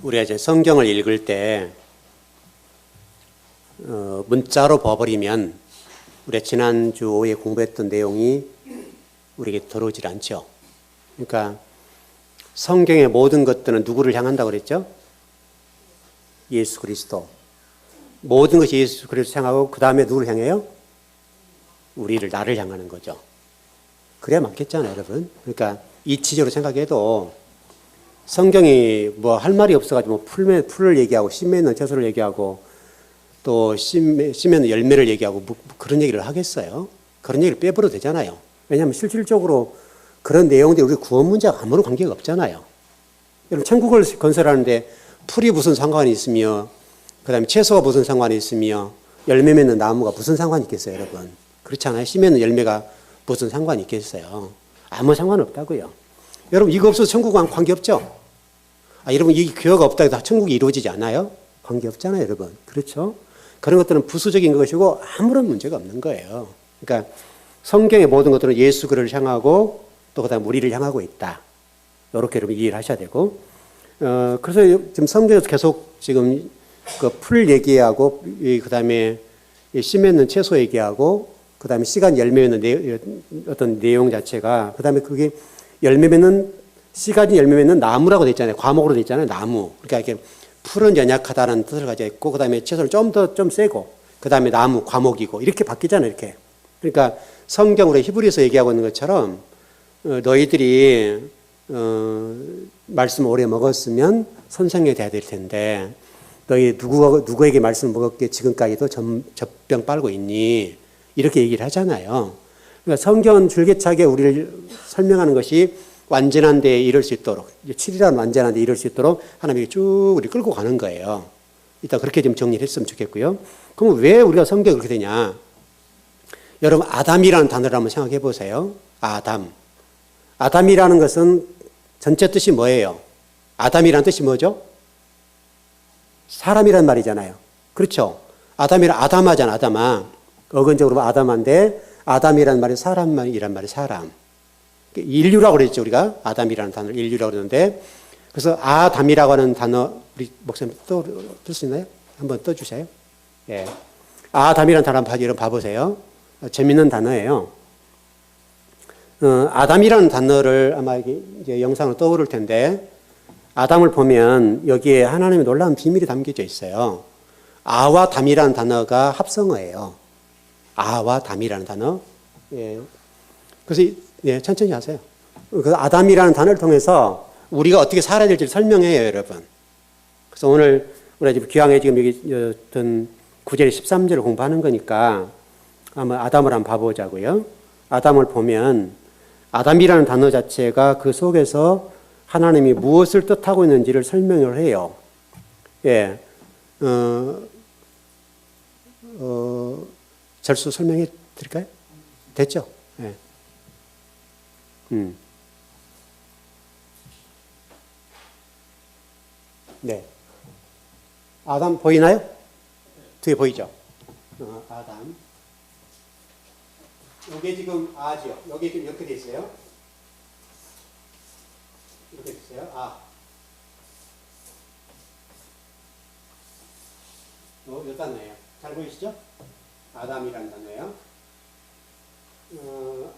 우리가 이제 성경을 읽을 때 문자로 봐버리면 우리가 지난주 오후에 공부했던 내용이 우리에게 들어오질 않죠. 그러니까 성경의 모든 것들은 누구를 향한다고 그랬죠? 예수 그리스도. 모든 것이 예수 그리스도 향하고 그 다음에 누구를 향해요? 우리를, 나를 향하는 거죠. 그래야 맞겠잖아요, 여러분. 그러니까 이치적으로 생각해도 성경이 뭐 할 말이 없어가지고 뭐 풀을 얘기하고 씨 맺는 채소를 얘기하고 또 씨 맺는 열매를 얘기하고 뭐 그런 얘기를 하겠어요? 그런 얘기를 빼버려도 되잖아요. 왜냐하면 실질적으로 그런 내용들이 우리 구원 문제와 아무런 관계가 없잖아요. 여러분, 천국을 건설하는데 풀이 무슨 상관이 있으며 그 다음에 채소가 무슨 상관이 있으며 열매 맺는 나무가 무슨 상관이 있겠어요, 여러분? 그렇지 않아요? 씨 맺는 열매가 무슨 상관이 있겠어요? 아무 상관없다고요. 여러분, 이거 없어서 천국과 관계없죠? 여러분, 이 교회가 없다고 해도 천국이 이루어지지 않아요? 관계없잖아요, 여러분. 그렇죠? 그런 것들은 부수적인 것이고 아무런 문제가 없는 거예요. 그러니까 성경의 모든 것들은 예수 그를 향하고 또 그다음 우리를 향하고 있다. 이렇게 여러분 이해를 하셔야 되고, 그래서 지금 성경에서 계속 지금 그 풀 얘기하고 그다음에 씨 맺는 채소 얘기하고 그다음에 씨가 열매 맺는 어떤 내용 자체가 그다음에 그게 열매 맺는 씨가 열매 맺는 나무라고 돼 있잖아요. 과목으로 돼 있잖아요. 나무. 그러니까 이렇게 풀은 연약하다는 뜻을 가지고 있고 그다음에 채소는 좀 세고 그다음에 나무 과목이고 이렇게 바뀌잖아요. 이렇게. 그러니까 성경으로 히브리서 얘기하고 있는 것처럼 너희들이 말씀 오래 먹었으면 선생이 돼야 될 텐데 너희 누구에게 말씀 먹었기에 지금까지도 젖병 빨고 있니? 이렇게 얘기를 하잖아요. 그러니까 성경은 줄기차게 우리를 설명하는 것이 완전한 데에 이를 수 있도록, 7이라는 완전한 데에 이를 수 있도록 하나님이 쭉 우리 끌고 가는 거예요. 일단 그렇게 좀 정리를 했으면 좋겠고요. 그럼 왜 우리가 성경이 그렇게 되냐? 여러분, 아담이라는 단어를 한번 생각해 보세요. 아담. 아담이라는 것은 전체 뜻이 뭐예요? 아담이라는 뜻이 뭐죠? 사람이란 말이잖아요. 그렇죠? 아담하잖아, 아담아. 어근적으로 아담한데, 아담이란 말이 사람이란 말이 사람. 인류라고 그랬죠, 우리가. 아담이라는 단어를 인류라고 그러는데. 그래서 아담이라고 하는 단어, 우리 목사님 또 뜰 수 있나요? 한번 떠주세요. 예. 아담이라는 단어 한번 봐보세요. 재밌는 단어예요. 아담이라는 단어를 아마 이제 영상으로 떠오를 텐데, 아담을 보면 여기에 하나님의 놀라운 비밀이 담겨져 있어요. 아와 담이라는 단어가 합성어예요. 아와 담이라는 단어. 예. 그래서 예, 천천히 하세요. 그 아담이라는 단어를 통해서 우리가 어떻게 살아야 될지 설명해요, 여러분. 그래서 오늘 우리가 지금 기왕에 지금 여기 어떤 9절 13절을 공부하는 거니까 한번 아담을 한번 봐보자고요. 아담을 보면 아담이라는 단어 자체가 그 속에서 하나님이 무엇을 뜻하고 있는지를 설명을 해요. 예, 절수 설명해 드릴까요? 됐죠? 예. 네. 아담 보이나요? 뒤에 보이죠? 아담. 이게 지금 아죠. 여기 지금 이렇게 돼 있어요. 이렇게 돼 있어요. 아. 이 단어예요. 잘 보이시죠? 아담이라는 단어예요.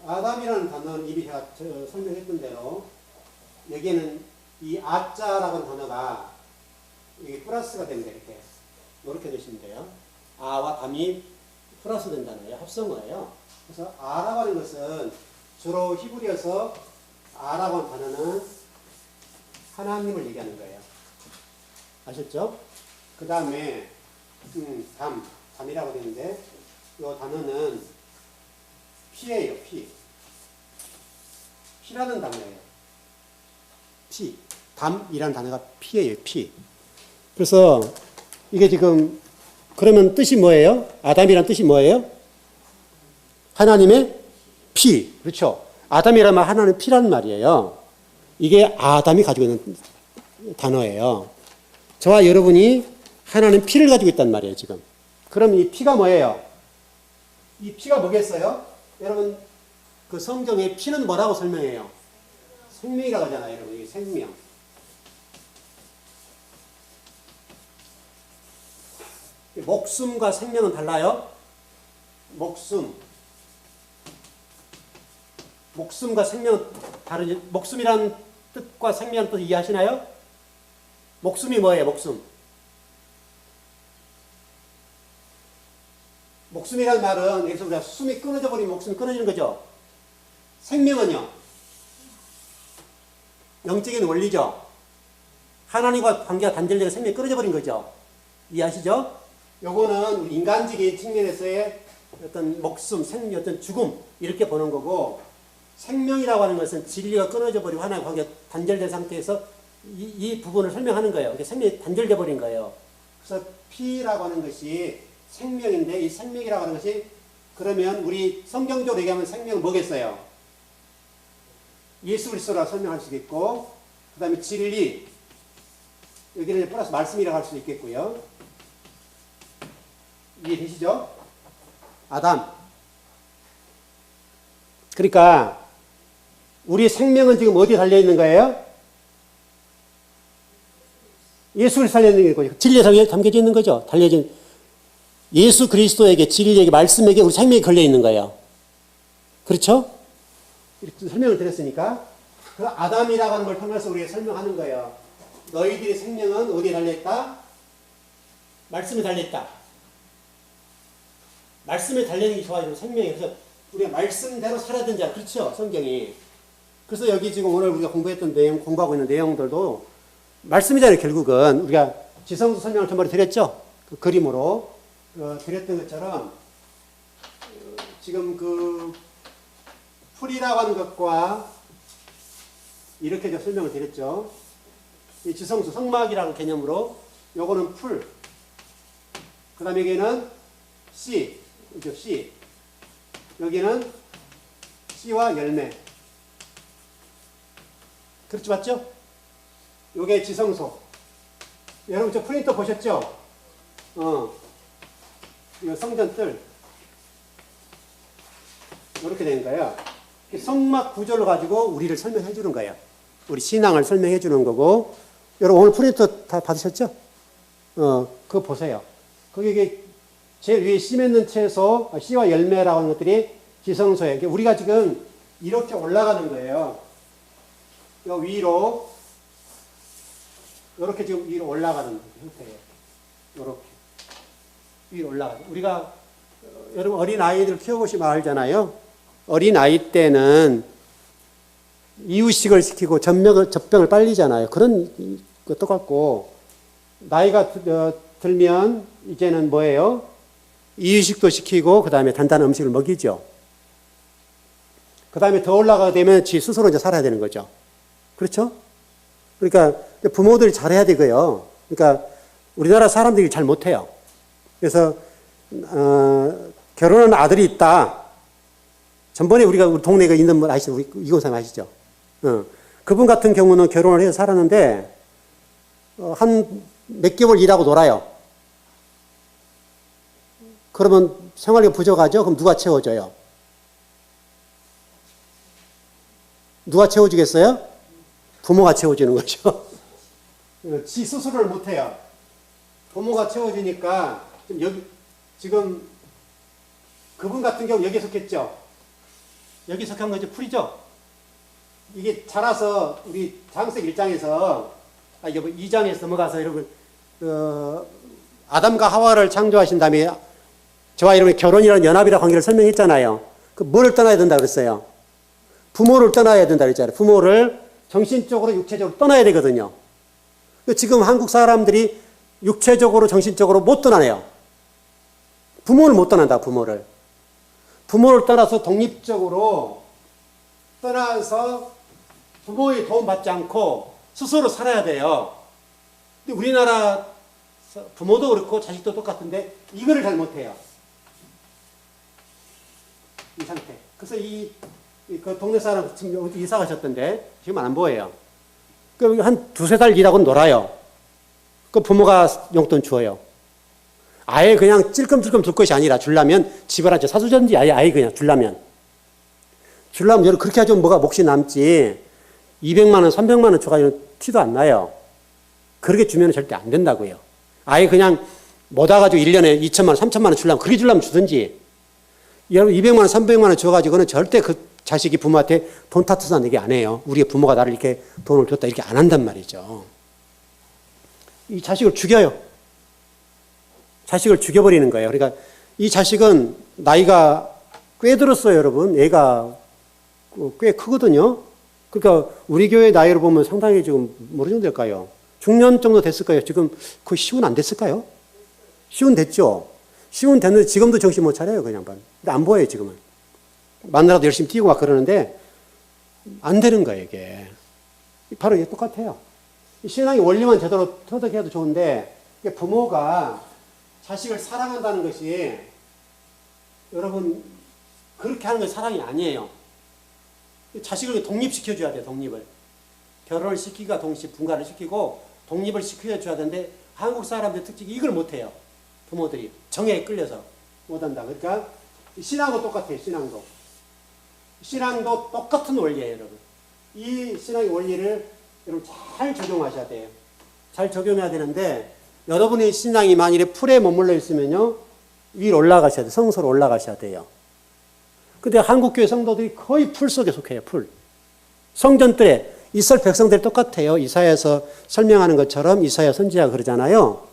아담이라는 단어는 이미 제가 설명했던 대로 여기에는 이 아자라고 하는 단어가 이게 플러스가 됩니다. 이렇게 되시면 돼요. 아와 담이 플러스 된 단어예요. 합성어예요. 그래서 아라고 하는 것은 주로 히브리어서 아라고 하는 단어는 하나님을 얘기하는 거예요. 아셨죠? 그 다음에 담이라고 되는데 이 단어는 피예요. 피라는 단어예요. 담이라는 단어가 피예요. 피. 그래서 이게 지금 그러면 뜻이 뭐예요? 아담이란 뜻이 뭐예요? 하나님의 피. 그렇죠? 아담이라면 하나님의 피란 말이에요. 이게 아담이 가지고 있는 단어예요. 저와 여러분이 하나님 피를 가지고 있단 말이에요, 지금. 그럼 이 피가 뭐예요? 이 피가 뭐겠어요? 여러분, 그 성경의 피는 뭐라고 설명해요? 생명이라고 하잖아요, 여러분. 이게 생명. 목숨과 생명은 달라요. 목숨과 생명은 다르죠. 목숨이란 뜻과 생명이라는 뜻 이해하시나요? 목숨이 뭐예요? 목숨이란 말은 여기서 우리가 숨이 끊어져 버리면 목숨이 끊어지는 거죠. 생명은요, 영적인 원리죠. 하나님과 관계가 단절되고 생명이 끊어져 버린 거죠. 이해하시죠? 요거는 우리 인간적인 측면에서의 어떤 목숨, 생명, 어떤 죽음 이렇게 보는 거고, 생명이라고 하는 것은 진리가 끊어져 버리고 하나님과 관계가 단절된 상태에서 이 부분을 설명하는 거예요. 생명이 단절돼 버린 거예요. 그래서 피라고 하는 것이 생명인데, 이 생명이라고 하는 것이, 그러면 우리 성경적으로 얘기하면 생명은 뭐겠어요? 예수 그리스도라고 설명할 수 있겠고, 그 다음에 진리, 여기는 플러스 말씀이라고 할 수 있겠고요. 이해되시죠? 아담. 그러니까 우리 생명은 지금 어디에 달려있는 거예요? 예수 그리스도에 달려있는 거죠. 진리에 담겨져 있는 거죠. 달려진 예수 그리스도에게, 진리에게, 말씀에게 우리 생명이 걸려있는 거예요. 그렇죠? 이렇게 설명을 드렸으니까, 그 아담이라고 하는 걸 통해서 우리가 설명하는 거예요. 너희들의 생명은 어디에 달려있다? 말씀에 달려있다. 말씀에 달려있는 게 좋아요. 생명이. 그래서 우리가 말씀대로 살아야 된다. 그렇죠? 성경이. 그래서 여기 지금 오늘 우리가 공부했던 내용, 공부하고 있는 내용들도 말씀이잖아요. 결국은 우리가 지성소 설명을 전번에 드렸죠? 그 그림으로 드렸던 것처럼 지금 그 풀이라고 하는 것과 이렇게 제가 설명을 드렸죠. 이 지성소, 성막이라는 개념으로 요거는 풀, 그 다음에 여기는 씨, 그죠? 씨. 여기는 씨와 열매. 그렇죠? 맞죠? 요게 지성소. 여러분 저 프린터 보셨죠? 이거 성전뜰. 이렇게 되는 거예요. 성막 구조를 가지고 우리를 설명해 주는 거예요. 우리 신앙을 설명해 주는 거고. 여러분 오늘 프린터 다 받으셨죠? 그거 보세요. 거기 제일 위에 씨 맺는 채소, 씨와 열매라고 하는 것들이 지성소예요. 우리가 지금 이렇게 올라가는 거예요. 요 위로, 이렇게 지금 위로 올라가는 형태예요. 이렇게. 위로 올라가죠. 우리가, 여러분 어린 아이들 키워보시면 알잖아요. 어린 아이 때는 이유식을 시키고 젖병을 빨리잖아요. 그런 거 똑같고, 나이가 들면 이제는 뭐예요? 이유식도 시키고 그 다음에 단단한 음식을 먹이죠. 그 다음에 더 올라가게 되면 지 스스로 이제 살아야 되는 거죠. 그렇죠? 그러니까 부모들이 잘해야 되고요. 그러니까 우리나라 사람들이 잘 못해요. 그래서 결혼한 아들이 있다. 전번에 우리 동네에 있는 분 아시죠? 우리 이공사님 아시죠? 그분 같은 경우는 결혼을 해서 살았는데 한 몇 개월 일하고 놀아요. 그러면 생활비가 부족하죠? 그럼 누가 채워줘요? 누가 채워주겠어요? 부모가 채워주는 거죠. 지 스스로를 못해요. 부모가 채워주니까 지금 그분 같은 경우 여기에 속했죠? 여기 속한 거죠? 풀이죠? 이게 자라서 우리 장세기 1장에서 2장에서 넘어가서 여러분 아담과 하와를 창조하신 다음에 저와 이름의 결혼이라는 연합이라는 관계를 설명했잖아요. 그 뭐를 떠나야 된다 그랬어요? 부모를 떠나야 된다 그랬잖아요. 부모를 정신적으로 육체적으로 떠나야 되거든요. 지금 한국 사람들이 육체적으로 정신적으로 못 떠나네요. 부모를 못 떠난다. 부모를 떠나서 독립적으로 떠나서 부모의 도움 받지 않고 스스로 살아야 돼요. 근데 우리나라 부모도 그렇고 자식도 똑같은데 이거를 잘 못해요. 이 상태. 그래서 그 동네 사람 지금 이사 가셨던데 지금 안 보여요. 그 한 두세 달 일하고 놀아요. 그 부모가 용돈 주어요. 아예 그냥 찔끔찔끔 둘 것이 아니라 주려면 집을 한채 사주든지 아예 그냥 주려면 그렇게 하죠. 뭐가 몫이 남지. 200만 원, 300만 원 줘가지고 티도 안 나요. 그렇게 주면 절대 안 된다고요. 아예 그냥 못 와가지고 1년에 2천만 원, 3천만 원 주려면 그리 주려면 주든지. 여러분 200만 원, 300만 원 줘가지고는 절대 그 자식이 부모한테 돈 탓해서 얘기 안 해요. 우리 부모가 나를 이렇게 돈을 줬다 이렇게 안 한단 말이죠. 이 자식을 죽여요. 자식을 죽여버리는 거예요. 그러니까 이 자식은 나이가 꽤 들었어요, 여러분. 애가 꽤 크거든요. 그러니까 우리 교회 나이로 보면 상당히 지금 어느 정도 될까요? 중년 정도 됐을 거예요. 지금 거의 시운 안 됐을까요? 시운 됐죠. 시운 됐는데 지금도 정신 못 차려요, 그 양반. 근데 안 보여요, 지금은. 만나라도 열심히 뛰고 막 그러는데 안 되는 거예요, 이게. 바로 이게 똑같아요. 신앙의 원리만 제대로 터득해도 좋은데 부모가 자식을 사랑한다는 것이 여러분 그렇게 하는 건 사랑이 아니에요. 자식을 독립시켜줘야 돼요, 독립을. 결혼을 시키기가 동시에 분가를 시키고 독립을 시켜줘야 되는데 한국 사람들 특징이 이걸 못해요. 부모들이 정에 끌려서 못한다. 그러니까 신앙도 똑같아요. 신앙도 똑같은 원리예요, 여러분. 이 신앙의 원리를 여러분 잘 적용하셔야 돼요. 잘 적용해야 되는데 여러분의 신앙이 만일에 풀에 머물러 있으면요 위로 올라가셔야 돼요. 성소로 올라가셔야 돼요. 근데 한국교회 성도들이 거의 풀 속에 속해요. 풀. 성전들에 이스라엘 백성들이 똑같아요. 이사야에서 설명하는 것처럼 이사야 선지자가 그러잖아요.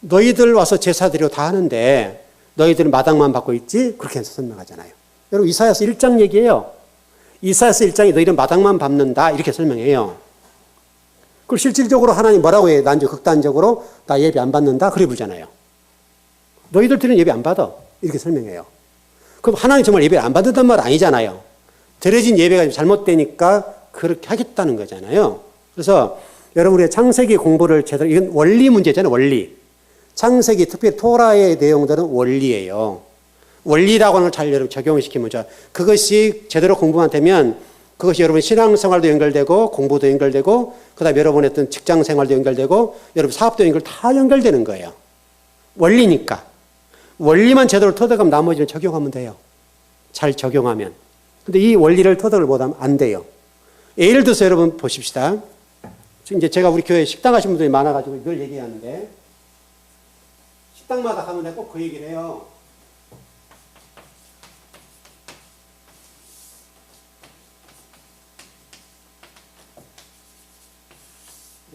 너희들 와서 제사 드려 다 하는데 너희들은 마당만 받고 있지? 그렇게 해서 설명하잖아요. 여러분 이사야서 1장 얘기예요. 이사야서 1장에 너희는 마당만 밟는다 이렇게 설명해요. 그리고 실질적으로 하나님 뭐라고 해요? 난 극단적으로 나 예배 안 받는다 그래 부르잖아요. 너희들끼리는 예배 안 받아 이렇게 설명해요. 그럼 하나님 정말 예배를 안 받는단 말 아니잖아요. 드려진 예배가 잘못되니까 그렇게 하겠다는 거잖아요. 그래서 여러분의 창세기 공부를 제대로, 이건 원리 문제잖아요, 원리. 창세기, 특히 토라의 내용들은 원리예요. 원리라고 하는 걸 잘 여러분 적용시키면 그것이 제대로 공부만 되면 그것이 여러분 신앙생활도 연결되고 공부도 연결되고 그다음에 여러분의 어떤 직장생활도 연결되고 여러분 사업도 다 연결되는 거예요. 원리니까. 원리만 제대로 터득하면 나머지는 적용하면 돼요. 잘 적용하면. 근데 이 원리를 터득을 못하면 안 돼요. 예를 들어서 여러분 보십시다. 지금 이제 제가 우리 교회에 식당 하시는 분들이 많아가지고 이걸 얘기하는데 식당마다 가면 내가 꼭 그 얘기를 해요.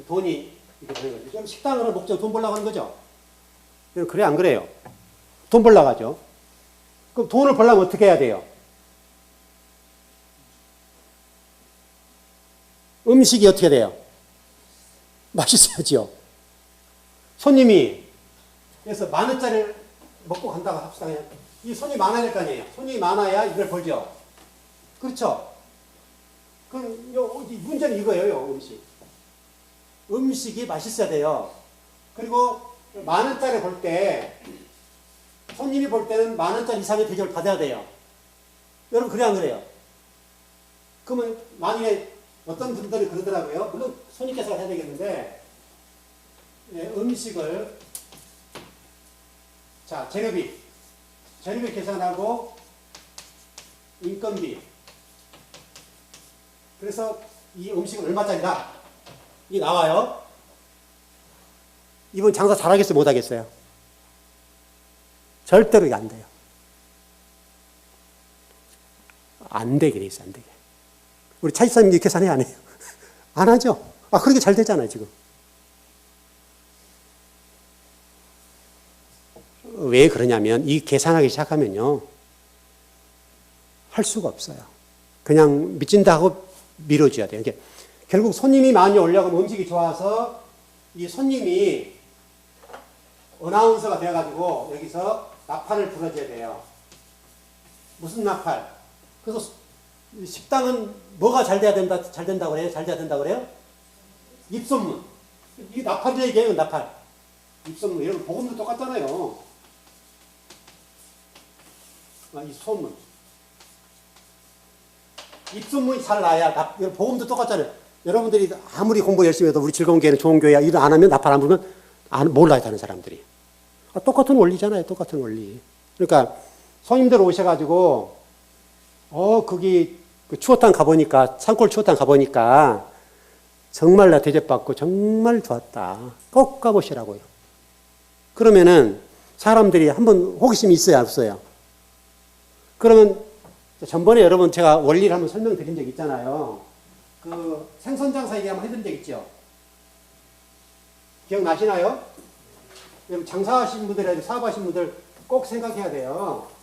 돈이 이렇게 되는 거죠. 그럼 식당을 목적 돈 벌려고 하는 거죠. 그래 안 그래요? 돈 벌려고 하죠. 그럼 돈을 벌려면 어떻게 해야 돼요? 음식이 어떻게 돼요? 맛있어야죠. 손님이 그래서 10,000원짜리를 먹고 간다고 합시다. 이 손이 많아야 될 거 아니에요. 손이 많아야 이걸 벌죠. 그렇죠? 그럼 문제는 이거예요. 음식이 맛있어야 돼요. 그리고 10,000원짜리 볼 때 손님이 볼 때는 10,000원짜리 이상의 대접을 받아야 돼요. 여러분 그래 안 그래요? 그러면 만약에 어떤 분들이 그러더라고요. 물론 손님께서 해야 되겠는데 음식을 자 재료비 계산하고 인건비 그래서 이 음식은 얼마짜리다 이게 나와요. 이분 장사 잘하겠어요? 못하겠어요? 절대로 이게 안 돼요. 안 되게 돼 있어요. 안 되게. 우리 차집사님이 계산해 안 해요? 안 하죠? 그렇게 잘 되잖아요, 지금. 왜 그러냐면, 이 계산하기 시작하면요, 할 수가 없어요. 그냥 믿진다 하고 밀어줘야 돼요. 이게 결국 손님이 많이 올라가면 음식이 좋아서 이 손님이 어나운서가 되어가지고 여기서 나팔을 불어줘야 돼요. 무슨 나팔? 그래서 식당은 뭐가 잘 돼야 된다, 잘 된다고 그래요? 잘 돼야 된다고 그래요? 입소문. 이게 나팔 얘기예요, 나팔. 입소문. 여러분, 복음도 똑같잖아요. 이 소문. 입소문이 잘 나야, 복음도 똑같잖아요. 여러분들이 아무리 공부 열심히 해도 우리 즐거운 교회는 좋은 교회야. 이거 안 하면 나팔 안 불면 몰라요, 다른 사람들이. 똑같은 원리잖아요, 똑같은 원리. 그러니까 손님들 오셔가지고, 거기 추어탕 가보니까, 산골 추어탕 가보니까 정말 나 대접받고 정말 좋았다. 꼭 가보시라고요. 그러면은 사람들이 한번 호기심이 있어야 없어요. 그러면 전번에 여러분 제가 원리를 한번 설명드린 적 있잖아요. 그 생선장사 얘기 한번 해드린 적 있죠. 기억나시나요? 장사하신 분들, 사업하신 분들 꼭 생각해야 돼요.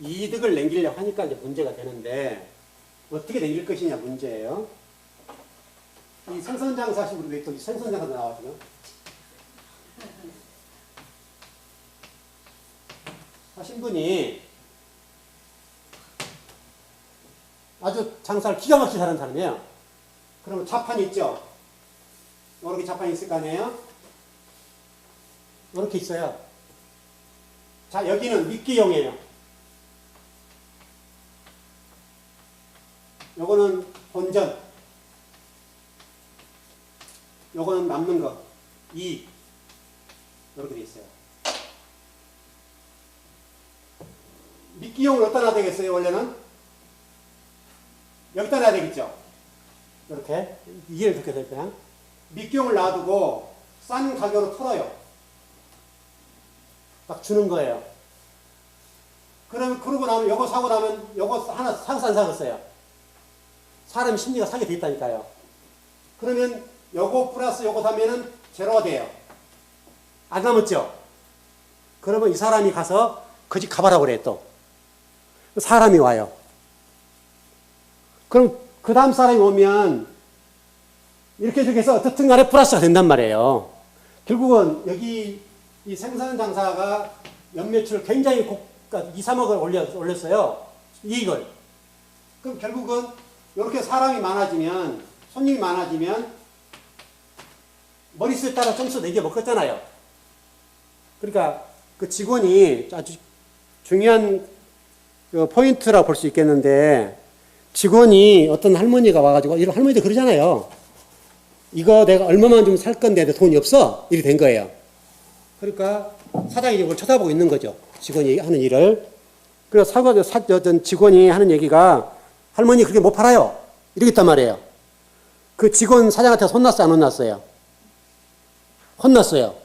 이득을 남기려고 하니까 이제 문제가 되는데 어떻게 남길 것이냐 문제예요. 이 생선장사 하신 분이 왜 또 생선장사 나와 지금? 하신 분이 아주 장사를 기가 막히게 잘하는 사람이에요. 그러면 자판이 있죠? 이렇게 자판이 있을 거 아니에요? 이렇게 있어요. 자, 여기는 미끼용이에요. 요거는 본전. 요거는 남는 거. 이익. 이렇게 돼 있어요. 미끼용을 어디다 놔야 되겠어요, 원래는? 여기다 놔야 되겠죠? 이렇게. 이해를 좋게 될 거야. 미끼용을 놔두고 싼 가격으로 털어요. 딱 주는 거예요. 그러고 나면, 요거 사고 나면, 요거 하나 사겠어, 안 사겠어요? 사람 심리가 사게 돼 있다니까요. 그러면 요거 플러스 요거 사면은 제로가 돼요. 안 남았죠? 그러면 이 사람이 가서 그 집 가봐라고 그래, 또. 사람이 와요. 그럼 그 다음 사람이 오면 이렇게 해서 어떻든 간에 플러스가 된단 말이에요. 결국은 여기 이 생산 장사가 연매출 굉장히 2, 3억을 올렸어요. 이익을. 그럼 결국은 이렇게 사람이 많아지면, 손님이 많아지면 머릿수에 따라 점수 내게 먹었잖아요. 그러니까 그 직원이 아주 중요한 포인트라고 볼 수 있겠는데, 직원이 어떤 할머니가 와가지고, 이런 할머니도 그러잖아요. 이거 내가 얼마만 좀 살 건데 돈이 없어? 이렇게 된 거예요. 그러니까 사장이 이걸 쳐다보고 있는 거죠. 직원이 하는 일을. 그래서 어떤 직원이 하는 얘기가, 할머니 그렇게 못 팔아요. 이러겠단 말이에요. 그 직원 사장한테 혼났어요, 안 혼났어요? 혼났어요.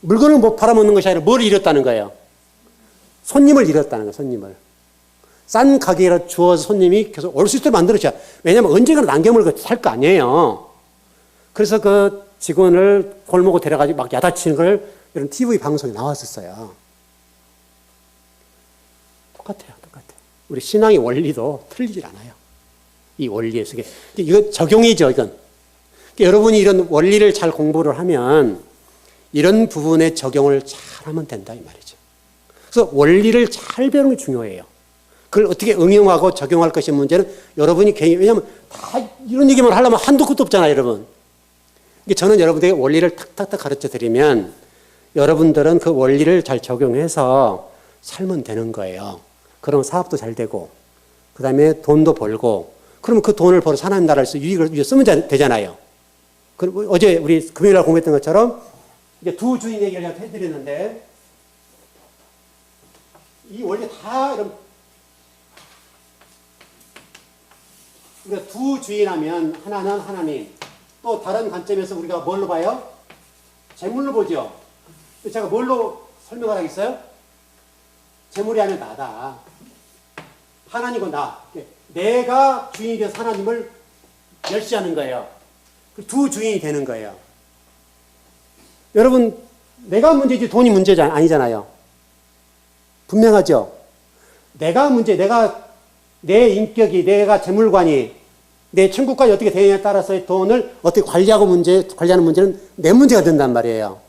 물건을 못 팔아먹는 것이 아니라 뭘 잃었다는 거예요? 손님을 잃었다는 거예요, 손님을. 싼 가게로 주어서 손님이 계속 올 수 있도록 만들었죠. 왜냐하면 언젠가는 남겨물고 살 거 아니에요. 그래서 그 직원을 골목으로 데려가지고 막 야단치는 걸 이런 TV 방송에 나왔었어요. 똑같아요. 우리 신앙의 원리도 틀리질 않아요. 이 원리에서. 이거 적용이죠, 이건. 여러분이 이런 원리를 잘 공부를 하면 이런 부분에 적용을 잘 하면 된다, 이 말이죠. 그래서 원리를 잘 배우는 게 중요해요. 그걸 어떻게 응용하고 적용할 것이 문제는 여러분이 개인, 왜냐하면 다 이런 얘기만 하려면 한도 끝도 없잖아요, 여러분. 저는 여러분들에게 원리를 탁탁탁 가르쳐 드리면 여러분들은 그 원리를 잘 적용해서 살면 되는 거예요. 그러면 사업도 잘 되고, 그 다음에 돈도 벌고, 그러면 그 돈을 벌어서 하나님 나라에서 유익을 쓰면 되잖아요. 그리고 어제 우리 금요일날 공부했던 것처럼 이제 두 주인 얘기를 해드렸는데, 이 원리 다 이런, 우리가 두 주인 하면 하나는 하나님, 또 다른 관점에서 우리가 뭘로 봐요? 재물로 보죠. 제가 뭘로 설명을 하겠어요? 재물이 아니면 나다. 하나님이고 나. 내가 주인이 돼서 하나님을 멸시하는 거예요. 두 주인이 되는 거예요. 여러분, 내가 문제지 돈이 문제가 아니잖아요. 분명하죠? 내가 문제, 내 인격이, 내가 재물관이, 내 천국까지 어떻게 되느냐에 따라서 돈을 어떻게 관리하는 문제는 내 문제가 된단 말이에요.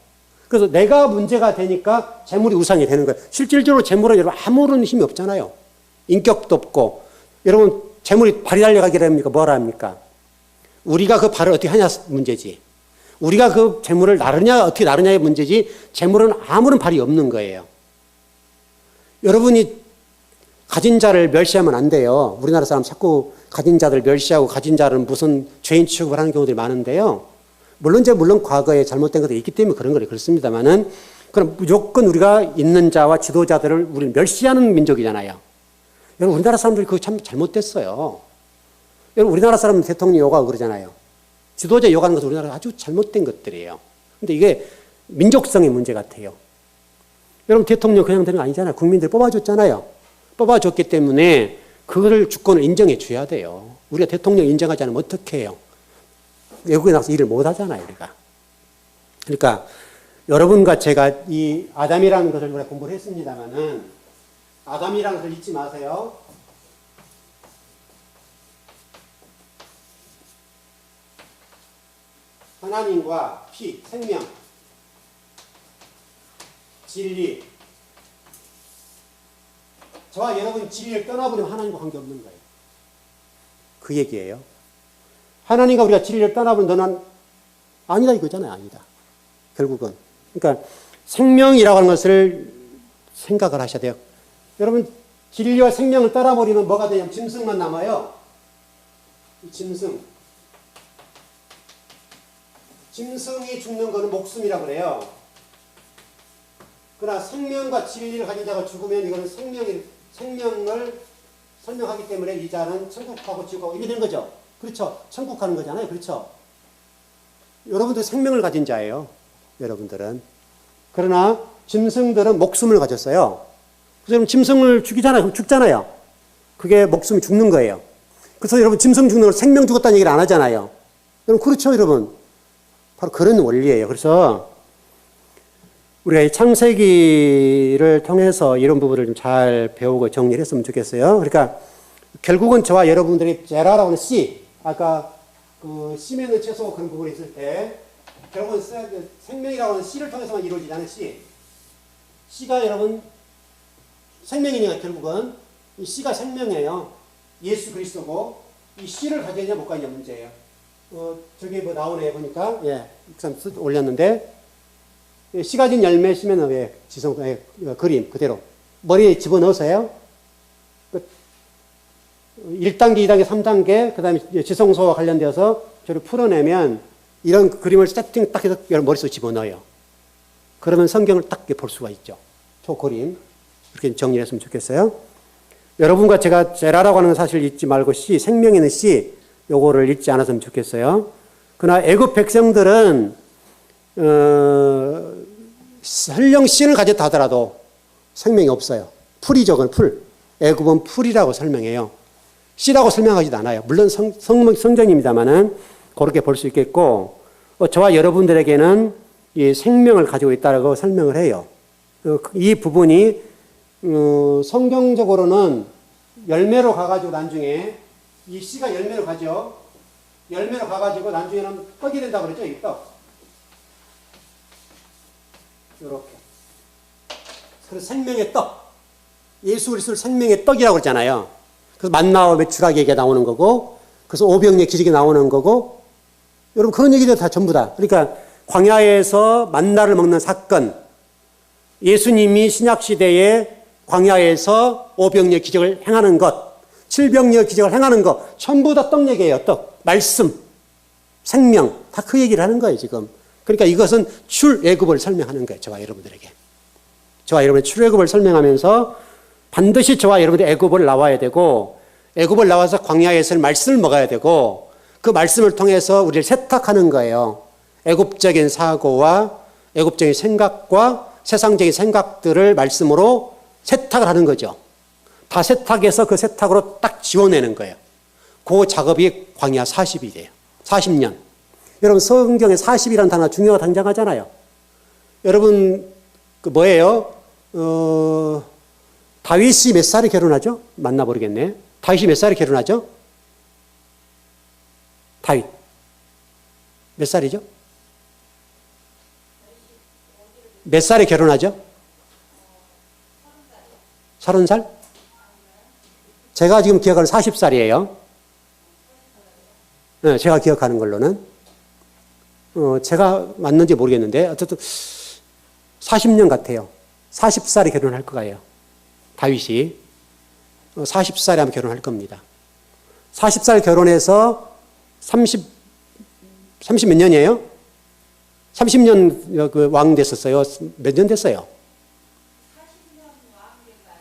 그래서 내가 문제가 되니까 재물이 우상이 되는 거예요. 실질적으로 재물은 여러분 아무런 힘이 없잖아요. 인격도 없고. 여러분, 재물이 발이 달려가기를 합니까? 뭐라 합니까? 우리가 그 발을 어떻게 하냐 문제지. 우리가 그 재물을 어떻게 나르냐의 문제지, 재물은 아무런 발이 없는 거예요. 여러분이 가진 자를 멸시하면 안 돼요. 우리나라 사람 자꾸 가진 자들 멸시하고 가진 자는 무슨 죄인 취급을 하는 경우들이 많은데요. 물론 과거에 잘못된 것들이 있기 때문에 그런 거예요. 그렇습니다만은, 그럼 무조건 우리가 있는 자와 지도자들을 우리는 멸시하는 민족이잖아요. 여러분, 우리나라 사람들이 그거 참 잘못됐어요. 여러분, 우리나라 사람은 대통령 욕하고 그러잖아요. 지도자 욕하는 것은 우리나라가 아주 잘못된 것들이에요. 근데 이게 민족성의 문제 같아요. 여러분, 대통령 그냥 되는 거 아니잖아요. 국민들이 뽑아줬잖아요. 뽑아줬기 때문에 그거를 주권을 인정해 줘야 돼요. 우리가 대통령 인정하지 않으면 어떻게 해요? 외국에 나가서 일을 못 하잖아요, 우리가. 그러니까 여러분과 제가 이 아담이라는 것을 우리가 공부를 했습니다만은 아담이라는 것을 잊지 마세요. 하나님과 피, 생명, 진리. 저와 여러분이 진리를 떠나버리면 하나님과 관계없는 거예요. 그 얘기예요. 하나님과 우리가 진리를 떠나버리면 너는 아니다 이거잖아요. 아니다. 결국은. 그러니까 생명이라고 하는 것을 생각을 하셔야 돼요. 여러분, 진리와 생명을 떠나버리면 뭐가 되냐면 짐승만 남아요. 이 짐승. 짐승이 죽는 것은 목숨이라고 그래요. 그러나 생명과 진리를 가진 자가 죽으면 이거는 생명을 설명하기 때문에 이 자는 천국하고 지옥하고 이게 되는 거죠. 그렇죠. 천국 가는 거잖아요. 그렇죠. 여러분들 생명을 가진 자예요. 여러분들은. 그러나 짐승들은 목숨을 가졌어요. 그래서 여러분 짐승을 죽이잖아요. 그럼 죽잖아요. 그게 목숨이 죽는 거예요. 그래서 여러분 짐승 죽는 걸 생명 죽었다는 얘기를 안 하잖아요. 여러분 그렇죠, 여러분. 바로 그런 원리예요. 그래서 우리가 이 창세기를 통해서 이런 부분을 좀 잘 배우고 정리를 했으면 좋겠어요. 그러니까 결국은 저와 여러분들이 제라라고 하는 씨, 아까 그 씨 맺는 채소 그런 부분이 있을 때 결국은 생명이라고 하는 씨를 통해서만 이루어지지 씨. 씨가 여러분 생명이니까 결국은 이 씨가 생명이에요. 예수 그리스도고 이 씨를 가져야 못 가냐 문제예요. 저기 뭐 나오네 보니까 올렸는데 씨 가진 열매 씨면은 왜 지성 그림 그대로 머리에 집어넣으세요. 1단계, 2단계, 3단계 그다음에 지성소와 관련되어서 저를 풀어내면 이런 그림을 세팅 딱 해서 머릿속에 집어넣어요. 그러면 성경을 딱 볼 수가 있죠. 저 그림 이렇게 정리를 했으면 좋겠어요. 여러분과 제가 제라라고 하는 건 사실 잊지 말고 씨, 생명 있는 씨 요거를 잊지 않았으면 좋겠어요. 그러나 애굽 백성들은 설령 씨를 가졌다 하더라도 생명이 없어요. 풀이죠, 그건 풀. 애굽은 풀이라고 설명해요. 씨라고 설명하지도 않아요. 물론 성전입니다만은 그렇게 볼 수 있겠고, 저와 여러분들에게는 이 생명을 가지고 있다고 설명을 해요. 이 부분이 성경적으로는 열매로 가가지고 나중에 이 씨가 열매로 가죠. 열매로 가가지고 나중에는 떡이 된다고 그랬죠, 이 떡. 이렇게. 그래서 생명의 떡. 예수 그리스도를 생명의 떡이라고 그랬잖아요. 그래서 만나와 메추라기 얘기가 나오는 거고, 그래서 오병이의 기적이 나오는 거고, 여러분 그런 얘기들 다 전부 다. 그러니까 광야에서 만나를 먹는 사건, 예수님이 신약시대에 광야에서 오병이의 기적을 행하는 것, 칠병이의 기적을 행하는 것, 전부 다 떡 얘기예요. 떡, 말씀, 생명, 다 그 얘기를 하는 거예요, 지금. 그러니까 이것은 출애굽을 설명하는 거예요, 저와 여러분들에게. 저와 여러분의 출애굽을 설명하면서 반드시 저와 여러분들이 애굽을 나와야 되고, 애굽을 나와서 광야에서 말씀을 먹어야 되고, 그 말씀을 통해서 우리를 세탁하는 거예요. 애굽적인 사고와 애굽적인 생각과 세상적인 생각들을 말씀으로 세탁을 하는 거죠. 다 세탁해서 그 세탁으로 딱 지워내는 거예요. 그 작업이 광야 40일이에요. 40년. 여러분 성경에 40이라는 단어가 중요하게 등장하잖아요. 여러분 그 뭐예요? 다윗이 몇 살에 결혼하죠? 맞나 모르겠네. 다윗이 몇 살에 결혼하죠? 다윗. 몇 살이죠? 몇 살에 결혼하죠? 30살? 제가 지금 기억하는 40살이에요. 네, 제가 기억하는 걸로는. 제가 맞는지 모르겠는데, 어쨌든 40년 같아요. 40살에 결혼할 거예요. 다윗이. 40살에 아마 결혼할 겁니다. 40살 결혼해서 30 몇 년이에요? 30년 그 왕 됐었어요. 몇 년 됐어요?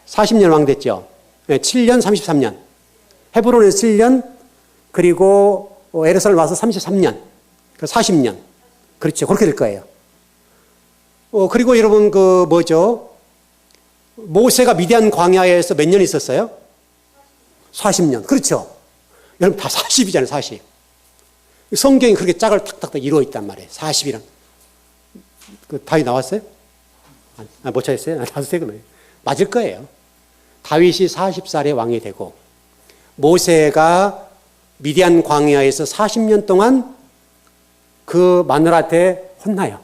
40년 왕 됐죠. 7년, 33년. 헤브론에서 7년, 그리고 에르사를 와서 33년, 40년. 그렇죠. 그렇게 될 거예요. 그리고 여러분, 모세가 미디안 광야에서 몇 년 있었어요? 40년. 그렇죠. 여러분, 다 40이잖아요, 40. 성경이 그렇게 짝을 탁탁탁 이루어 있단 말이에요. 40이란. 답이 나왔어요? 못 찾았어요? 나왔어요, 그러면. 맞을 거예요. 다윗이 40살에 왕이 되고, 모세가 미디안 광야에서 40년 동안 그 마누라한테 혼나요.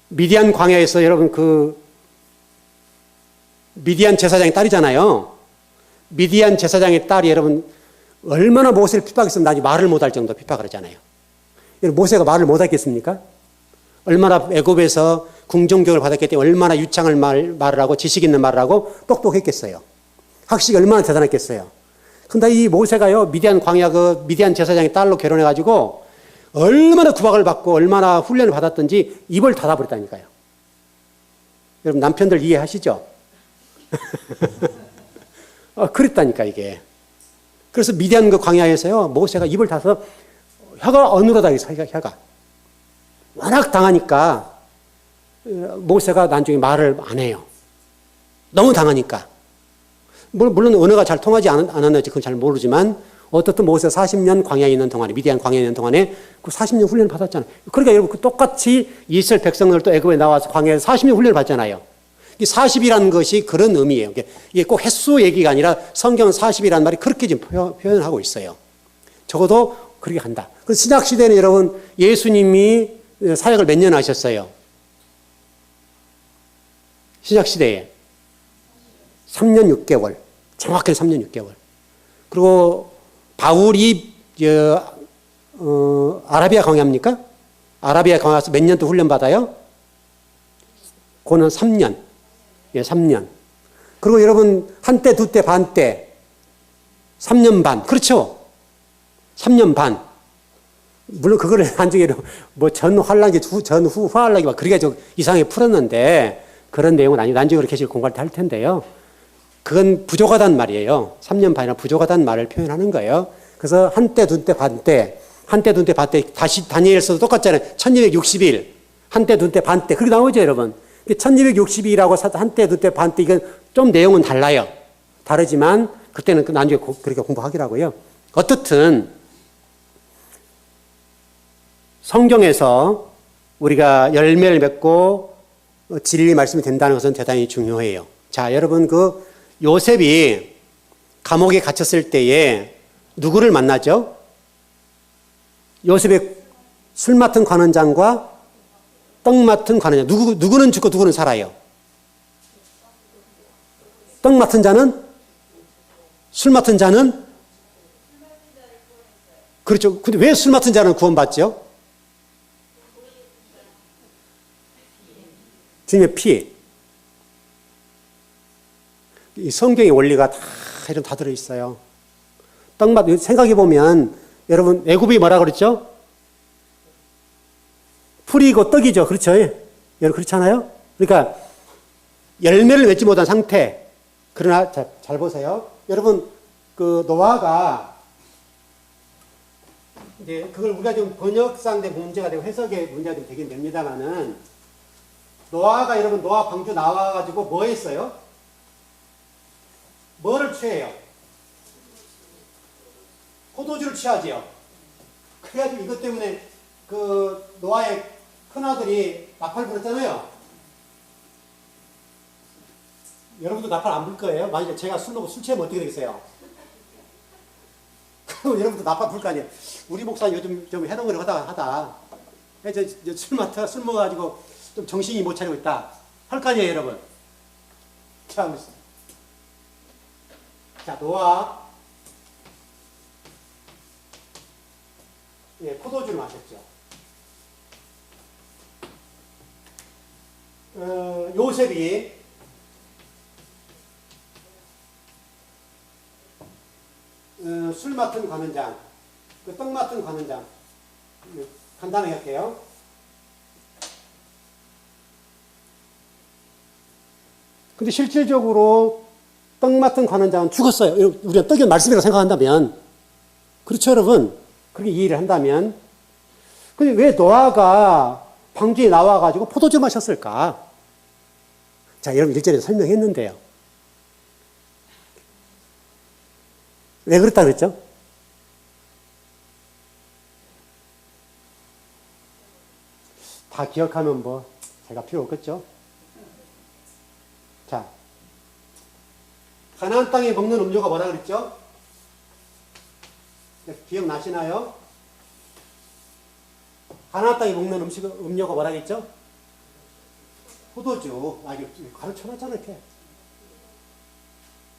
미디안 광야에서 여러분 미디안 제사장의 딸이잖아요. 미디안 제사장의 딸이 여러분 얼마나 모세를 핍박했으면 나중에 말을 못할 정도 핍박을 하잖아요. 여러분 모세가 말을 못하겠습니까? 얼마나 애굽에서 궁정교육을 받았기 때문에 얼마나 유창을 말을 하고 지식 있는 말을 하고 똑똑했겠어요. 학식이 얼마나 대단했겠어요. 근데 이 모세가요, 미디안 광야 미디안 제사장의 딸로 결혼해가지고 얼마나 구박을 받고 얼마나 훈련을 받았던지 입을 닫아버렸다니까요. 여러분 남편들 이해하시죠? 그랬다니까 이게. 그래서 미디안 광야에서요, 모세가 입을 닫아서 혀가 어눌하다 했어요, 혀가. 워낙 당하니까 모세가 나중에 말을 안 해요. 너무 당하니까. 물론 언어가 잘 통하지 않았는지 그건 잘 모르지만 어떻든 모세 40년 광야에 있는 동안에, 미디안 광야에 있는 동안에 그 40년 훈련을 받았잖아요. 그러니까 여러분 똑같이 이스라엘 백성들도 애굽에 나와서 광야에서 40년 훈련을 받잖아요. 이 40이라는 것이 그런 의미예요. 이게 꼭 횟수 얘기가 아니라 성경은 40이라는 말이 그렇게 지금 표현하고 있어요. 적어도 그렇게 한다. 그래서 신약 시대는 여러분 예수님이 사역을 몇 년 하셨어요? 신약 시대에 3년 6개월. 정확하게 3년 6개월. 그리고 바울이 아라비아 광야입니까? 아라비아 광야에서 몇 년 또 훈련 받아요? 그거는 3년. 예, 3년. 그리고 여러분 한때 두때 반때 3년 반. 그렇죠? 3년 반. 물론 그거를 나중에 전환란기, 전후 화환란기 막 그렇게 좀 이상하게 풀었는데 그런 내용은 아니고 나중에 그렇게 공부할 때 할 텐데요. 그건 부족하단 말이에요. 3년 반이나 부족하단 말을 표현하는 거예요. 그래서 한때, 둔때, 반때, 한때, 둔때, 반때, 다시 다니엘서도 똑같잖아요. 1260일, 한때, 둔때, 반때. 그렇게 나오죠, 여러분. 1260일하고 한때, 둔때, 반때, 이건 좀 내용은 달라요. 다르지만, 그때는 나중에 그렇게 공부하기라고요. 어떻든, 성경에서 우리가 열매를 맺고 진리 말씀이 된다는 것은 대단히 중요해요. 자, 여러분, 요셉이 감옥에 갇혔을 때에 누구를 만나죠? 요셉의 술 맡은 관원장과 떡 맡은 관원장. 누구는 죽고 누구는 살아요? 떡 맡은 자는? 술 맡은 자는? 그렇죠. 근데 왜 술 맡은 자는 구원받죠? 주님의 피. 이 성경의 원리가 다 들어있어요. 생각해 보면 여러분 애굽이 뭐라 그랬죠? 풀이고 떡이죠. 그렇죠? 여러분 그렇잖아요? 그러니까 열매를 맺지 못한 상태. 그러나 잘 보세요. 여러분 노아가 이제 그걸 우리가 좀 번역상의 문제가 되고 해석의 문제가 좀 되긴 됩니다만은 노아가 여러분 노아 방주 나와가지고 뭐 했어요? 뭐를 취해요? 포도주를 취하지요. 그래가지고 이것 때문에 노아의 큰아들이 나팔 불었잖아요. 여러분도 나팔 안 불 거예요? 만약에 제가 술 먹고 술 취하면 어떻게 되겠어요? 그럼 여러분도 나팔 불 거 아니에요? 우리 목사님 요즘 좀 해동을 하다. 술 먹어가지고 좀 정신이 못 차리고 있다. 할 거 아니에요, 여러분? 자, 노아. 예, 포도주를 마셨죠. 요셉이 술 맡은 관원장, 떡 맡은 관원장. 간단하게 할게요. 근데 실질적으로 떡 맡은 관원장은 죽었어요. 우리가 떡이 말씀이라고 생각한다면. 그렇죠, 여러분? 그렇게 이해를 한다면. 근데 왜 노아가 방주에 나와가지고 포도주 마셨을까? 자, 여러분 1절에 설명했는데요. 왜 그렇다 그랬죠? 다 기억하면 뭐 제가 필요 없겠죠? 자, 가나안 땅에 먹는 음료가 뭐라 그랬죠? 기억나시나요? 가나안 땅에 먹는 음료가 뭐라 그랬죠? 포도주. 아, 이거 가르쳐놨잖아, 이렇게.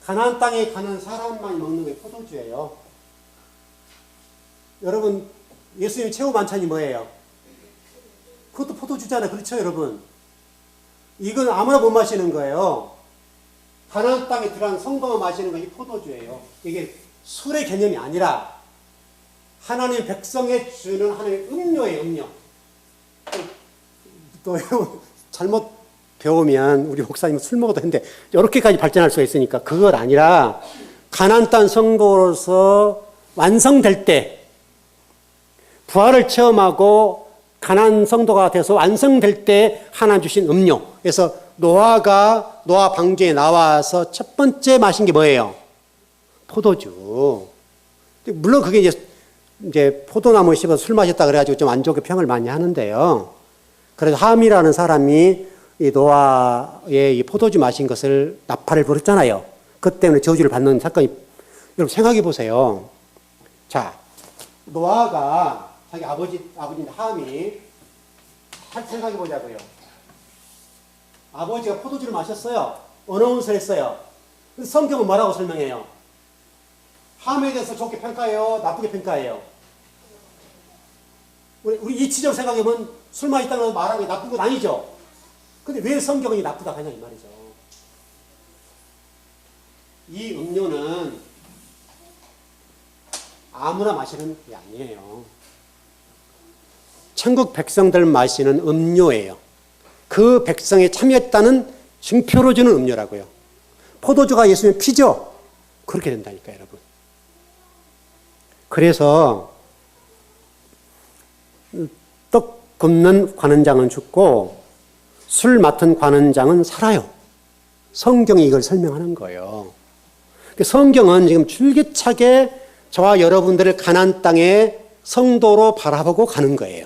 가나안 땅에 가는 사람만이 먹는 게 포도주예요. 여러분, 예수님 최후 만찬이 뭐예요? 그것도 포도주잖아요. 그렇죠, 여러분? 이건 아무나 못 마시는 거예요. 가나안 땅에 들어간 성도만 마시는 것이 포도주예요. 이게 술의 개념이 아니라 하나님 백성에 주는 하나님의 음료예요, 음료. 또 잘못 배우면 우리 목사님은 술 먹어도 했는데 이렇게까지 발전할 수가 있으니까 그건 아니라 가나안 땅 성도로서 완성될 때 부활을 체험하고 가나안 성도가 돼서 완성될 때 하나님 주신 음료. 그래서 노아 방주에 나와서 첫 번째 마신 게 뭐예요? 포도주. 물론 그게 이제 포도나무 씹어서 술 마셨다 그래가지고 좀 안 좋게 평을 많이 하는데요. 그래서 함이라는 사람이 이 노아의 이 포도주 마신 것을 나팔을 불었잖아요. 그 때문에 저주를 받는 사건이, 여러분 생각해 보세요. 자, 노아가 자기 아버지인 함이 생각해 보자고요. 아버지가 포도주를 마셨어요. 어느 옷을 했어요. 성경은 뭐라고 설명해요? 함에 대해서 좋게 평가해요? 나쁘게 평가해요? 우리 이치적으로 생각해보면 술 마셨다는 말하는 게 나쁜 건 아니죠. 근데 왜 성경이 나쁘다 하냐 이 말이죠. 이 음료는 아무나 마시는 게 아니에요. 천국 백성들 마시는 음료예요. 그 백성에 참여했다는 증표로 주는 음료라고요. 포도주가 예수님의 피죠? 그렇게 된다니까요, 여러분. 그래서 떡 굽는 관원장은 죽고 술 맡은 관원장은 살아요. 성경이 이걸 설명하는 거예요. 성경은 지금 줄기차게 저와 여러분들을 가나안 땅에 성도로 바라보고 가는 거예요.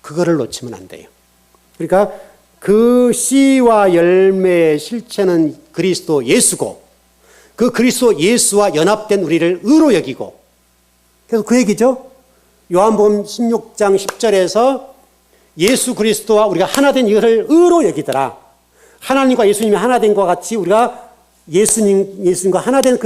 그거를 놓치면 안 돼요. 그러니까 그 씨와 열매의 실체는 그리스도 예수고 그 그리스도 예수와 연합된 우리를 의로 여기고, 그래서 그 얘기죠. 요한복음 16장 10절에서 예수 그리스도와 우리가 하나 된 이것을 의로 여기더라. 하나님과 예수님이 하나 된 것과 같이 우리가 예수님과 하나 된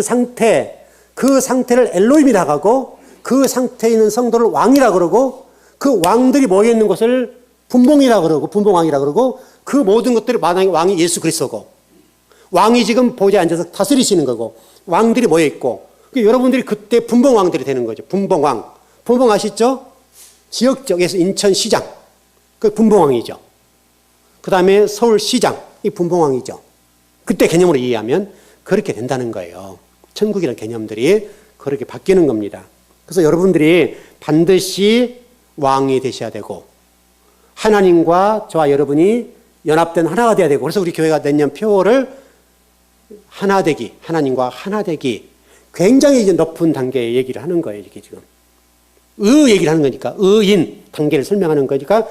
그 상태를 엘로힘이라고 하고, 그 상태에 있는 성도를 왕이라고 그러고, 그 왕들이 모여 있는 것을 분봉이라고 그러고, 분봉왕이라고 그러고, 그 모든 것들이 왕이 예수 그리스도고, 왕이 지금 보좌에 앉아서 다스리시는 거고, 왕들이 모여 있고, 여러분들이 그때 분봉왕들이 되는 거죠. 분봉왕. 분봉 아시죠? 지역적에서 인천시장. 그 분봉왕이죠. 그 다음에 서울시장. 이 분봉왕이죠. 그때 개념으로 이해하면 그렇게 된다는 거예요. 천국이라는 개념들이 그렇게 바뀌는 겁니다. 그래서 여러분들이 반드시 왕이 되셔야 되고, 하나님과 저와 여러분이 연합된 하나가 되어야 되고, 그래서 우리 교회가 내년 표어를 하나되기, 하나님과 하나되기, 굉장히 이제 높은 단계의 얘기를 하는 거예요. 이게 지금 얘기를 하는 거니까, 의인 단계를 설명하는 거니까,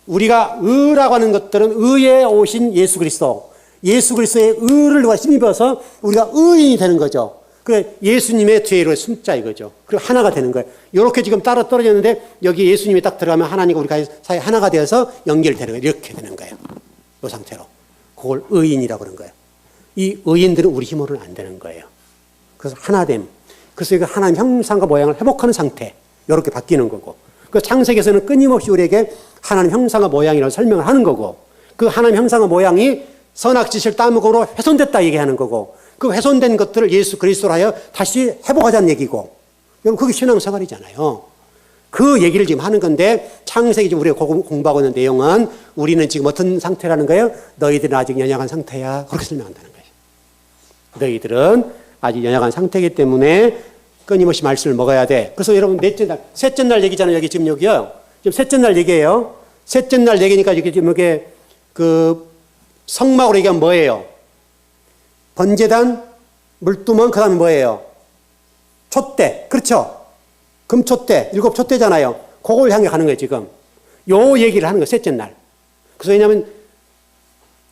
우리가 의라고 하는 것들은 의에 오신 예수 그리스도, 예수 그리스도의 의를 누가 힘입어서 우리가 의인이 되는 거죠. 그 예수님의 뒤로 숨자 이거죠. 그리고 하나가 되는 거예요. 이렇게 지금 따로 떨어졌는데 여기 예수님이 딱 들어가면 하나님과 우리가 사이 하나가 되어서 연결되는 거예요. 이렇게 되는 거예요. 이 상태로. 그걸 의인이라고 그러는 거예요. 이 의인들은 우리 힘으로는 안 되는 거예요. 그래서 하나됨. 그래서 이거 하나님 형상과 모양을 회복하는 상태. 이렇게 바뀌는 거고. 그 창세기에서는 끊임없이 우리에게 하나님 형상과 모양이라고 설명을 하는 거고, 그 하나님 형상과 모양이 선악지실 따먹으로 훼손됐다 얘기하는 거고, 그 훼손된 것들을 예수 그리스도로 하여 다시 회복하자는 얘기고, 여러분 그게 신앙생활이잖아요. 그 얘기를 지금 하는 건데 창세기 지금 우리가 공부하고 있는 내용은 우리는 지금 어떤 상태라는 거예요? 너희들은 아직 연약한 상태야. 그렇게 설명한다는 거예요. 너희들은 아직 연약한 상태이기 때문에 끊임없이 말씀을 먹어야 돼. 그래서 여러분 넷째 날, 셋째 날 얘기잖아요. 여기 지금 여기요. 지금 셋째 날 얘기예요. 셋째 날 얘기니까 이게 지금 이게 그 성막으로 얘기하면 뭐예요? 번제단, 물두멍, 그 다음에 뭐예요? 촛대. 그렇죠? 금촛대, 일곱 촛대잖아요. 그걸 향해 가는 거예요, 지금. 요 얘기를 하는 거예요, 셋째 날. 그래서 왜냐하면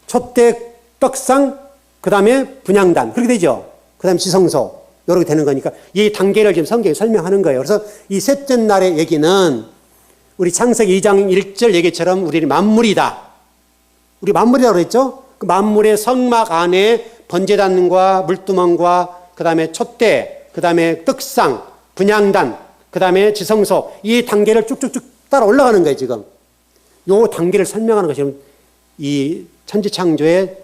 촛대, 떡상, 그 다음에 분향단. 그렇게 되죠? 그 다음에 지성소. 이렇게 되는 거니까 이 단계를 지금 성경에 설명하는 거예요. 그래서 이 셋째 날의 얘기는 우리 창세기 2장 1절 얘기처럼 우리는 만물이다. 우리 만물이라고 그랬죠? 그 만물의 성막 안에 번제단과 물두멍과 그 다음에 촛대, 그 다음에 떡상, 분향단, 그 다음에 지성소, 이 단계를 쭉쭉쭉 따라 올라가는 거예요, 지금. 요 단계를 설명하는 것이 이 천지창조의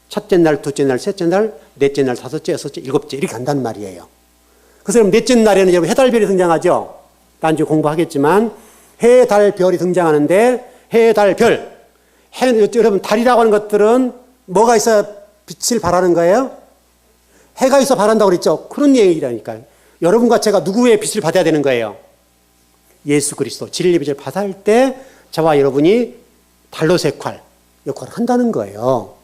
첫째 날, 둘째 날, 셋째 날, 넷째 날, 다섯째, 여섯째, 일곱째 이렇게 간단 말이에요. 그래서 여러분 넷째 날에는 여러분 해, 달, 별이 등장하죠. 나중에 공부하겠지만 해, 달, 별이 등장하는데 해, 달, 별. 여러분 달이라고 하는 것들은 뭐가 있어야 빛을 발하는 거예요? 해가 있어 발한다고 그랬죠. 그런 얘기라니까요. 여러분과 제가 누구의 빛을 받아야 되는 거예요? 예수 그리스도 진리의 빛을 받아야 할 때 저와 여러분이 달로 색활 역할을 한다는 거예요.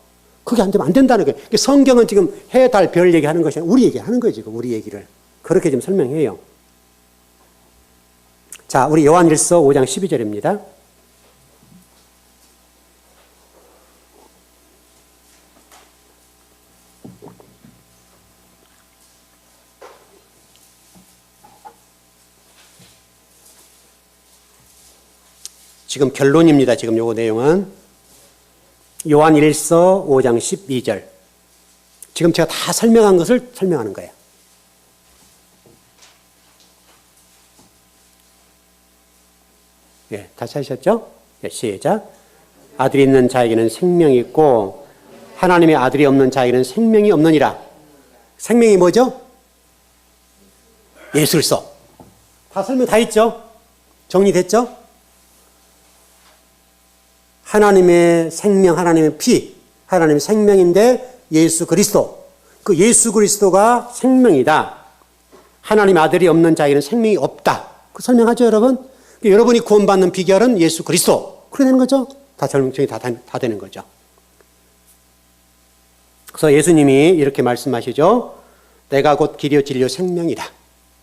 그게 안 되면 안 된다는 거예요. 성경은 지금 해, 달, 별 얘기하는 것이 아니라 우리 얘기하는 거예요, 지금 우리 얘기를. 그렇게 지금 설명해요. 자, 우리 요한일서 5장 12절입니다. 지금 결론입니다. 지금 요거 내용은. 요한일서 5장 12절. 지금 제가 다 설명한 것을 설명하는 거예요. 예, 다 찾으셨죠? 예, 시작. 아들이 있는 자에게는 생명이 있고 하나님의 아들이 없는 자에게는 생명이 없느니라. 생명이 뭐죠? 예수 그리스도. 다 설명 다 했죠? 정리됐죠? 하나님의 생명, 하나님의 피, 하나님의 생명인데 예수 그리스도. 그 예수 그리스도가 생명이다. 하나님 아들이 없는 자에게는 생명이 없다. 그 설명하죠, 여러분? 여러분이 구원받는 비결은 예수 그리스도. 그렇게 되는 거죠? 다 정리 다 되는 거죠. 그래서 예수님이 이렇게 말씀하시죠. 내가 곧 길이요 진리요 생명이다.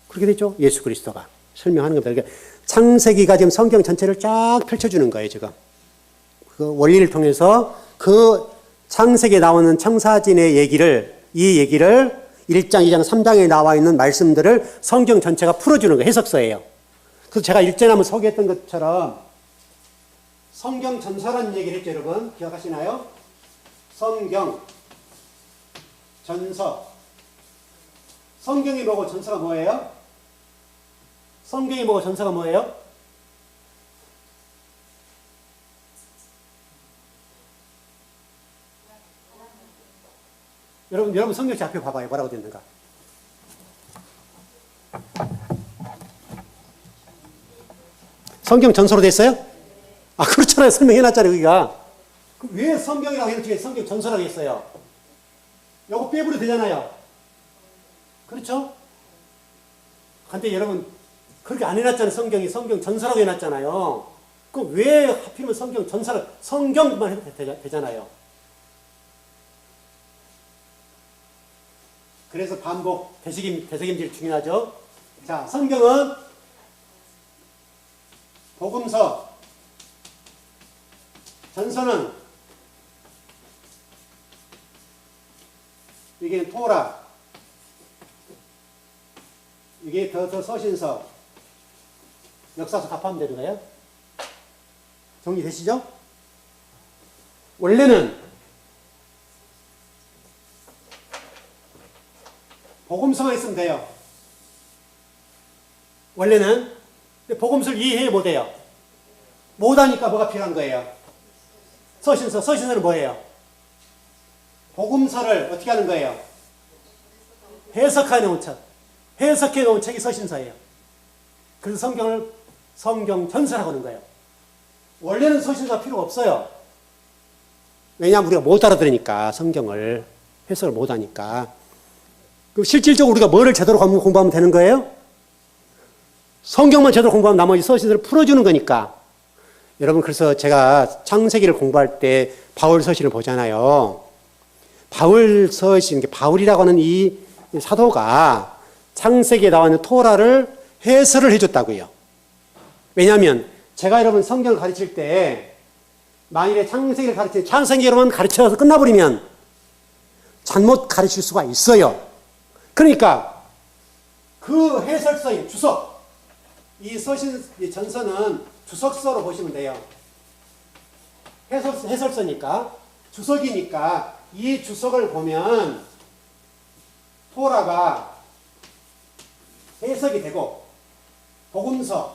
그렇게 되죠? 예수 그리스도가 설명하는 겁니다. 그러니까 창세기가 지금 성경 전체를 쫙 펼쳐주는 거예요, 지금. 그 원리를 통해서 그 창세기에 나오는 청사진의 얘기를, 이 얘기를 1장, 2장, 3장에 나와 있는 말씀들을 성경 전체가 풀어주는 거예요. 해석서예요. 그래서 제가 일전에 한번 소개했던 것처럼 성경 전서라는 얘기를 했죠, 여러분. 기억하시나요? 성경, 전서. 성경이 뭐고 전서가 뭐예요? 성경이 뭐고 전서가 뭐예요? 여러분 성경책 앞에 봐봐요. 뭐라고 되어 있는가? 성경 전서로 됐어요? 아, 그렇잖아요. 설명해놨잖아요, 여기가. 왜 성경이라고 해놓지 성경 전서라고 했어요? 요거 빼버려 되잖아요. 그렇죠? 근데 여러분, 그렇게 안 해놨잖아요. 성경 전서라고 해놨잖아요. 그럼 왜 하필이면 성경 전서라고, 성경만 해도 되잖아요. 그래서 반복, 되새김질 중요하죠. 자, 성경은 복음서, 전서는 이게 토라, 이게 더 서신서, 역사서 답하면 되는 거예요. 정리되시죠? 원래는 복음서만 있으면 돼요. 원래는. 근데 복음서를 이해해 못해요. 못하니까 뭐가 필요한 거예요? 서신서. 서신서는 뭐예요? 복음서를 어떻게 하는 거예요? 해석해 놓은 책. 해석해 놓은 책이 서신서예요. 그래서 성경을 성경 전서라고 하는 거예요. 원래는 서신서가 필요가 없어요. 왜냐하면 우리가 못 알아들으니까, 성경을 해석을 못 하니까. 그럼 실질적으로 우리가 뭐를 제대로 공부하면 되는 거예요? 성경만 제대로 공부하면 나머지 서신서를 풀어주는 거니까. 여러분, 그래서 제가 창세기를 공부할 때 바울 서신을 보잖아요. 바울 서신, 바울이라고 하는 이 사도가 창세기에 나와 있는 토라를 해설을 해줬다고요. 왜냐하면 제가 여러분 성경을 가르칠 때 만일에 창세기를 가르칠 때 창세기로만 가르쳐서 끝나버리면 잘못 가르칠 수가 있어요. 그러니까 그 해설서인 주석, 이 서신, 이 전서는 주석서로 보시면 돼요. 해설서니까, 주석이니까 이 주석을 보면 토라가 해석이 되고 복음서를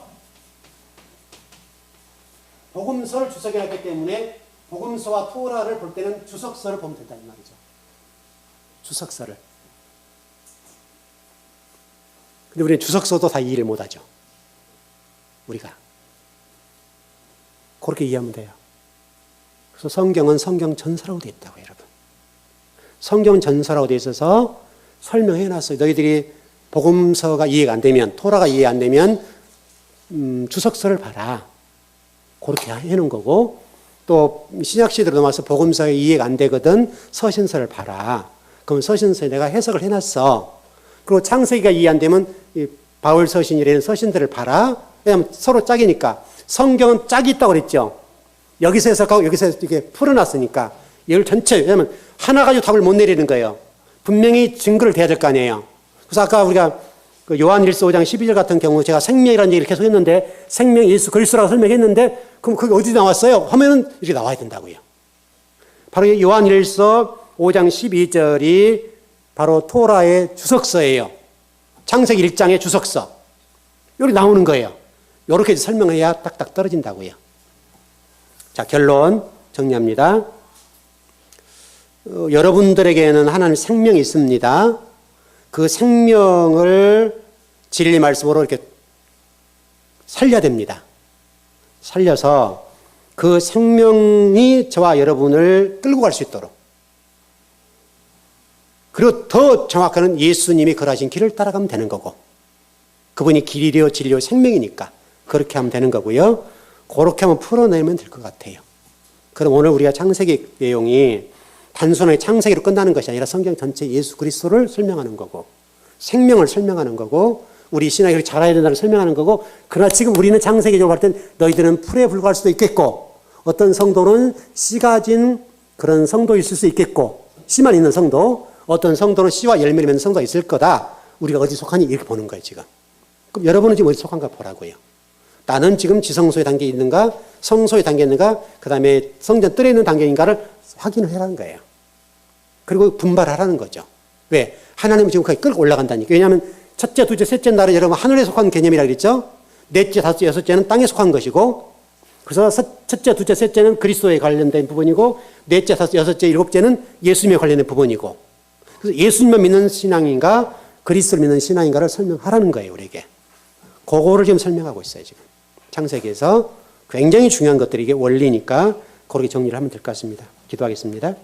주석해놨기 때문에 복음서와 토라를 볼 때는 주석서를 보면 된다 이 말이죠. 주석서를. 근데 우리는 주석서도 다 이해를 못하죠. 우리가. 그렇게 이해하면 돼요. 그래서 성경은 성경 전서라고 되어 있다고 여러분. 성경 전서라고 되어 있어서 설명해놨어요. 너희들이 복음서가 이해가 안 되면, 토라가 이해 안 되면 주석서를 봐라. 그렇게 해놓은 거고, 또 신약시대로 넘어와서 복음서에 이해가 안 되거든 서신서를 봐라. 그럼 서신서에 내가 해석을 해놨어. 그리고 창세기가 이해 안 되면 이 바울 서신이라는 서신들을 봐라. 왜냐하면 서로 짝이니까. 성경은 짝이 있다고 그랬죠. 여기서 해석하고 여기서 이렇게 풀어놨으니까. 이걸 전체, 왜냐하면 하나 가지고 답을 못 내리는 거예요. 분명히 증거를 대야 될 거 아니에요. 그래서 아까 우리가 그 요한일서 5장 12절 같은 경우 제가 생명이라는 얘기를 계속 했는데 생명 예수 그리스도라고 설명했는데 그럼 그게 어디 나왔어요? 하면은 이렇게 나와야 된다고요. 바로 요한일서 5장 12절이 바로 토라의 주석서예요. 창세기 1장의 주석서. 여기 나오는 거예요. 이렇게 설명해야 딱딱 떨어진다고요. 자, 결론 정리합니다. 여러분들에게는 하나님 생명이 있습니다. 그 생명을 진리 말씀으로 이렇게 살려야 됩니다. 살려서 그 생명이 저와 여러분을 끌고 갈 수 있도록. 그리고 더 정확한 예수님이 걸으신 길을 따라가면 되는 거고. 그분이 길이요 진리요 생명이니까 그렇게 하면 되는 거고요. 그렇게 하면 풀어내면 될 것 같아요. 그럼 오늘 우리가 창세기 내용이 단순하게 창세기로 끝나는 것이 아니라 성경 전체 예수 그리스도를 설명하는 거고 생명을 설명하는 거고 우리 신앙이 그렇게 자라야 된다는 설명하는 거고 그러나 지금 우리는 창세기적으로 볼 땐 너희들은 풀에 불과할 수도 있겠고 어떤 성도는 씨 가진 그런 성도 있을 수 있겠고 씨만 있는 성도 어떤 성도는 씨와 열매를 맺는 성도가 있을 거다. 우리가 어디 속하니 이렇게 보는 거예요 지금. 그럼 여러분은 지금 어디 속한가 보라고요. 나는 지금 지성소의 단계에 있는가 성소의 단계에 있는가 그 다음에 성전 뜰에 있는 단계인가를 확인을 해라는 거예요. 그리고 분발하라는 거죠. 왜? 하나님은 지금 거기 끌고 올라간다니까. 왜냐하면 첫째, 둘째, 셋째 날은 여러분 하늘에 속한 개념이라 그랬죠. 넷째, 다섯째, 여섯째는 땅에 속한 것이고 그래서 첫째, 둘째, 셋째는 그리스도에 관련된 부분이고 넷째, 다섯째, 여섯째, 일곱째는 예수님에 관련된 부분이고 그래서 예수님만 믿는 신앙인가 그리스도를 믿는 신앙인가를 설명하라는 거예요. 우리에게. 그거를 지금 설명하고 있어요. 지금. 창세기에서 굉장히 중요한 것들이 이게 원리니까 그렇게 정리를 하면 될 것 같습니다. 기도하겠습니다.